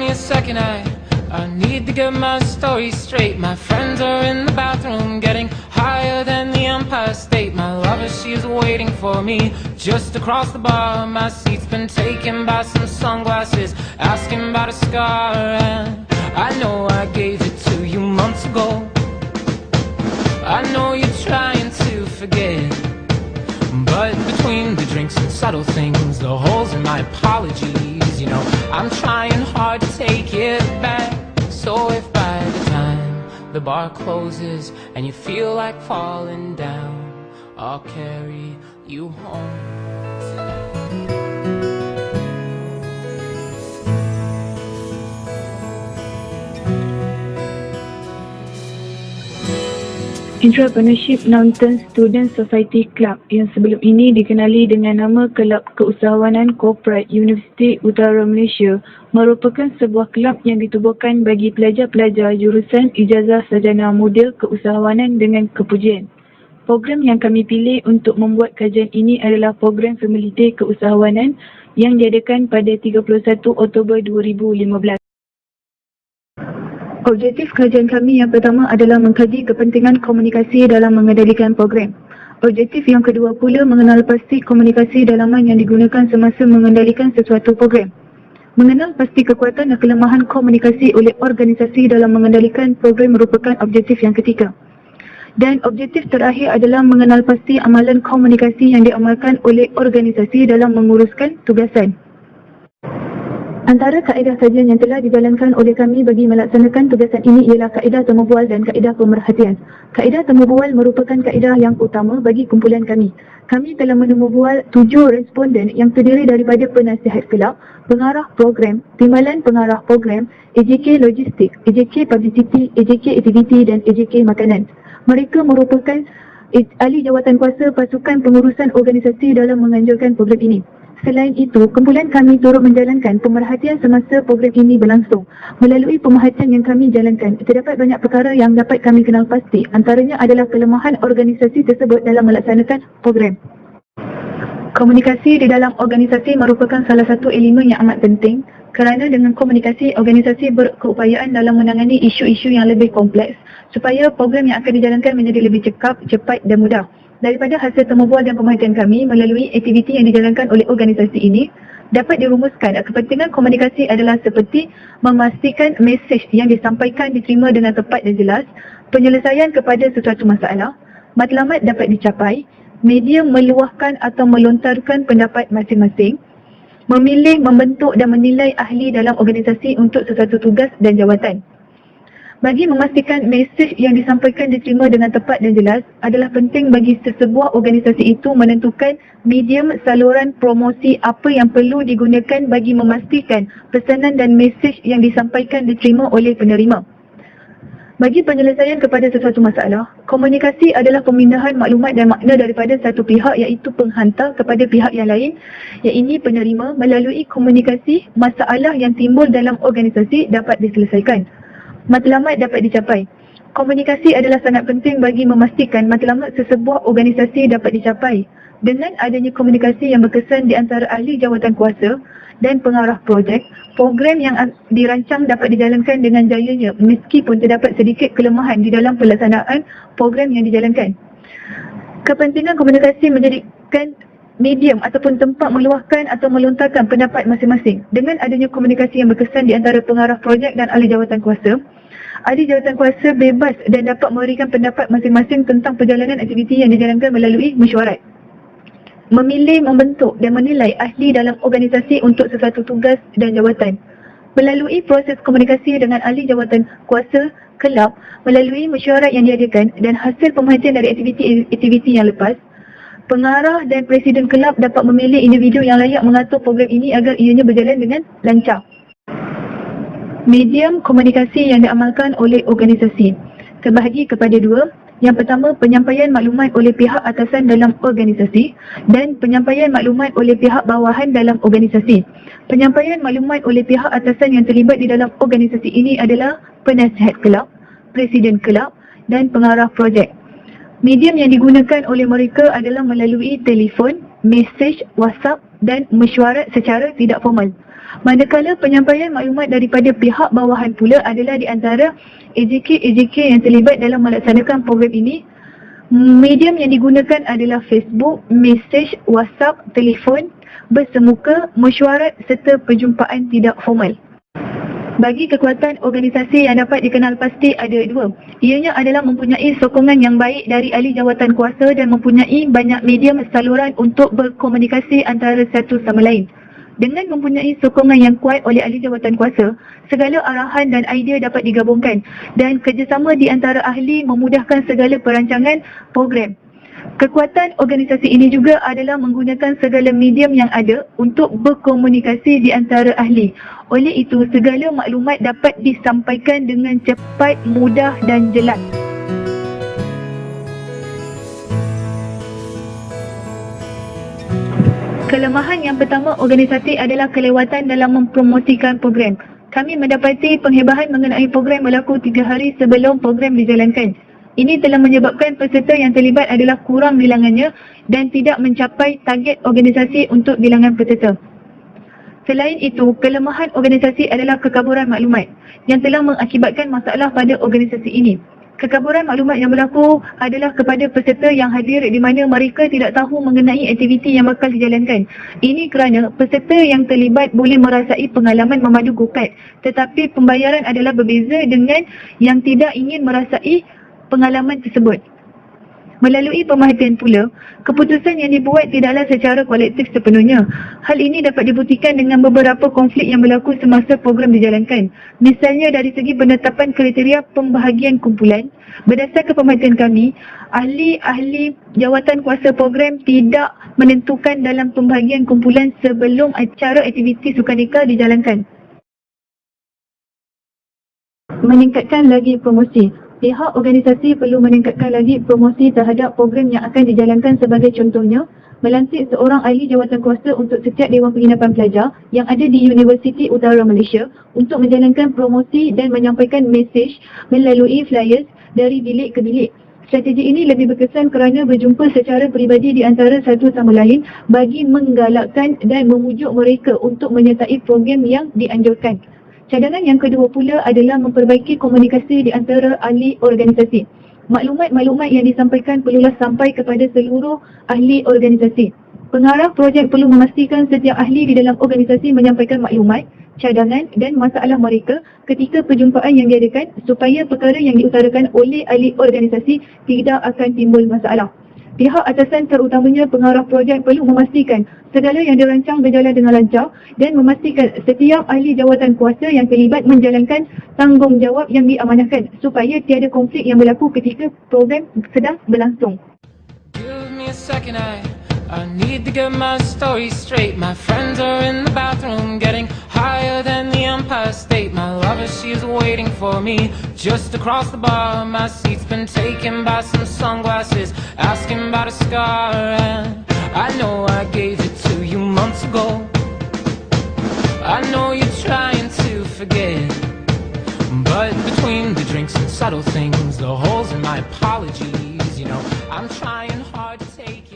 me a second, I need to get my story straight. My friends are in the bathroom getting higher than the Empire State. My lover, she's waiting for me just across the bar. My seat's been taken by some sunglasses asking about a scar. And I know I gave it to you months ago. I know you're trying to forget, but between the drinks and subtle things, the holes in my apologies, you know, I'm trying hard to take it back. So if by the time the bar closes and you feel like falling down, I'll carry you home. Entrepreneurship Mountain Student Society Club yang sebelum ini dikenali dengan nama Kelab Keusahawanan Korporat Universiti Utara Malaysia merupakan sebuah kelab yang ditubuhkan bagi pelajar-pelajar jurusan Ijazah Sarjana Model Keusahawanan dengan Kepujian. Program yang kami pilih untuk membuat kajian ini adalah program Familiti Keusahawanan yang diadakan pada 31 Oktober 2015. Objektif kajian kami yang pertama adalah mengkaji kepentingan komunikasi dalam mengendalikan program. Objektif yang kedua pula mengenal pasti komunikasi dalaman yang digunakan semasa mengendalikan sesuatu program. Mengenal pasti kekuatan dan kelemahan komunikasi oleh organisasi dalam mengendalikan program merupakan objektif yang ketiga. Dan objektif terakhir adalah mengenal pasti amalan komunikasi yang diamalkan oleh organisasi dalam menguruskan tugasan. Antara kaedah kajian yang telah dijalankan oleh kami bagi melaksanakan tugasan ini ialah kaedah temu bual dan kaedah pemerhatian. Kaedah temu bual merupakan kaedah yang utama bagi kumpulan kami. Kami telah menemu bual 7 responden yang terdiri daripada penasihat kelab, pengarah program, timbalan pengarah program, AJK logistik, AJK publicity, AJK aktiviti dan AJK makanan. Mereka merupakan ahli jawatankuasa pasukan pengurusan organisasi dalam menganjurkan program ini. Selain itu, kumpulan kami turut menjalankan pemerhatian semasa program ini berlangsung. Melalui pemerhatian yang kami jalankan, terdapat banyak perkara yang dapat kami kenal pasti. Antaranya adalah kelemahan organisasi tersebut dalam melaksanakan program. Komunikasi di dalam organisasi merupakan salah satu elemen yang amat penting kerana dengan komunikasi, organisasi berkeupayaan dalam menangani isu-isu yang lebih kompleks supaya program yang akan dijalankan menjadi lebih cekap, cepat dan mudah. Daripada hasil temu bual dan pemerhatian kami melalui aktiviti yang dijalankan oleh organisasi ini, dapat dirumuskan kepentingan komunikasi adalah seperti memastikan mesej yang disampaikan diterima dengan tepat dan jelas, penyelesaian kepada sesuatu masalah, matlamat dapat dicapai, media meluahkan atau melontarkan pendapat masing-masing, memilih, membentuk dan menilai ahli dalam organisasi untuk sesuatu tugas dan jawatan. Bagi memastikan mesej yang disampaikan diterima dengan tepat dan jelas adalah penting bagi sesebuah organisasi itu menentukan medium saluran promosi apa yang perlu digunakan bagi memastikan pesanan dan mesej yang disampaikan diterima oleh penerima. Bagi penyelesaian kepada sesuatu masalah, komunikasi adalah pemindahan maklumat dan makna daripada satu pihak iaitu penghantar kepada pihak yang lain, iaitu penerima. Melalui komunikasi, masalah yang timbul dalam organisasi dapat diselesaikan. Matlamat dapat dicapai. Komunikasi adalah sangat penting bagi memastikan matlamat sesebuah organisasi dapat dicapai. Dengan adanya komunikasi yang berkesan di antara ahli jawatan kuasa dan pengarah projek, program yang dirancang dapat dijalankan dengan jayanya meskipun terdapat sedikit kelemahan di dalam pelaksanaan program yang dijalankan. Kepentingan komunikasi menjadikan medium ataupun tempat meluahkan atau melontarkan pendapat masing-masing. Dengan adanya komunikasi yang berkesan di antara pengarah projek dan ahli jawatan kuasa, ahli jawatan kuasa bebas dan dapat memberikan pendapat masing-masing tentang perjalanan aktiviti yang dijalankan melalui mesyuarat. Memilih, membentuk dan menilai ahli dalam organisasi untuk sesuatu tugas dan jawatan. Melalui proses komunikasi dengan ahli jawatan kuasa kelab melalui mesyuarat yang diadakan dan hasil pemerhatian dari aktiviti yang lepas, pengarah dan presiden kelab dapat memilih individu yang layak mengatur program ini agar ianya berjalan dengan lancar. Medium komunikasi yang diamalkan oleh organisasi terbahagi kepada dua. Yang pertama, penyampaian maklumat oleh pihak atasan dalam organisasi dan penyampaian maklumat oleh pihak bawahan dalam organisasi. Penyampaian maklumat oleh pihak atasan yang terlibat di dalam organisasi ini adalah penasihat kelab, presiden kelab dan pengarah projek. Medium yang digunakan oleh mereka adalah melalui telefon, mesej, WhatsApp dan mesyuarat secara tidak formal. Manakala penyampaian maklumat daripada pihak bawahan pula adalah di antara AJK yang terlibat dalam melaksanakan program ini. Medium yang digunakan adalah Facebook, mesej, WhatsApp, telefon, bersemuka, mesyuarat serta perjumpaan tidak formal. Bagi kekuatan organisasi yang dapat dikenal pasti ada dua. Ianya adalah mempunyai sokongan yang baik dari ahli jawatan kuasa dan mempunyai banyak medium saluran untuk berkomunikasi antara satu sama lain. Dengan mempunyai sokongan yang kuat oleh ahli jawatan kuasa, segala arahan dan idea dapat digabungkan dan kerjasama di antara ahli memudahkan segala perancangan program. Kekuatan organisasi ini juga adalah menggunakan segala medium yang ada untuk berkomunikasi di antara ahli. Oleh itu, segala maklumat dapat disampaikan dengan cepat, mudah dan jelas. Kelemahan yang pertama organisasi adalah kelewatan dalam mempromosikan program. Kami mendapati penghebahan mengenai program berlaku 3 hari sebelum program dijalankan. Ini telah menyebabkan peserta yang terlibat adalah kurang bilangannya dan tidak mencapai target organisasi untuk bilangan peserta. Selain itu, kelemahan organisasi adalah kekaburan maklumat yang telah mengakibatkan masalah pada organisasi ini. Kekaburan maklumat yang berlaku adalah kepada peserta yang hadir di mana mereka tidak tahu mengenai aktiviti yang bakal dijalankan. Ini kerana peserta yang terlibat boleh merasai pengalaman memadu gukat, tetapi pembayaran adalah berbeza dengan yang tidak ingin merasai pengalaman tersebut. Melalui pemerhatian pula, keputusan yang dibuat tidaklah secara kolektif sepenuhnya. Hal ini dapat dibuktikan dengan beberapa konflik yang berlaku semasa program dijalankan. Misalnya dari segi penetapan kriteria pembahagian kumpulan, berdasarkan pemerhatian kami, ahli-ahli jawatan kuasa program tidak menentukan dalam pembahagian kumpulan sebelum acara aktiviti sukaneka dijalankan. Meningkatkan lagi promosi. Pihak organisasi perlu meningkatkan lagi promosi terhadap program yang akan dijalankan. Sebagai contohnya, melantik seorang ahli jawatan kuasa untuk setiap Dewan Penginapan Pelajar yang ada di Universiti Utara Malaysia untuk menjalankan promosi dan menyampaikan mesej melalui flyers dari bilik ke bilik. Strategi ini lebih berkesan kerana berjumpa secara peribadi di antara satu sama lain bagi menggalakkan dan memujuk mereka untuk menyertai program yang dianjurkan. Cadangan yang kedua pula adalah memperbaiki komunikasi di antara ahli organisasi. Maklumat-maklumat yang disampaikan perlulah sampai kepada seluruh ahli organisasi. Pengarah projek perlu memastikan setiap ahli di dalam organisasi menyampaikan maklumat, cadangan dan masalah mereka ketika perjumpaan yang diadakan supaya perkara yang diutarakan oleh ahli organisasi tidak akan timbul masalah. Pihak atasan terutamanya pengarah projek perlu memastikan segala yang dirancang berjalan dengan lancar dan memastikan setiap ahli jawatan kuasa yang terlibat menjalankan tanggungjawab yang diamanahkan supaya tiada konflik yang berlaku ketika program sedang berlangsung. Give me a second, I need to get my story straight. My friends are in the bathroom getting higher than the Empire State. My lover, she's waiting for me just across the bar. My seat's been taken by some sunglasses, asking about a scar. And I know I gave it to you months ago. I know you're trying to forget, but between the drinks and subtle things, the holes in my apologies, you know, I'm trying hard to take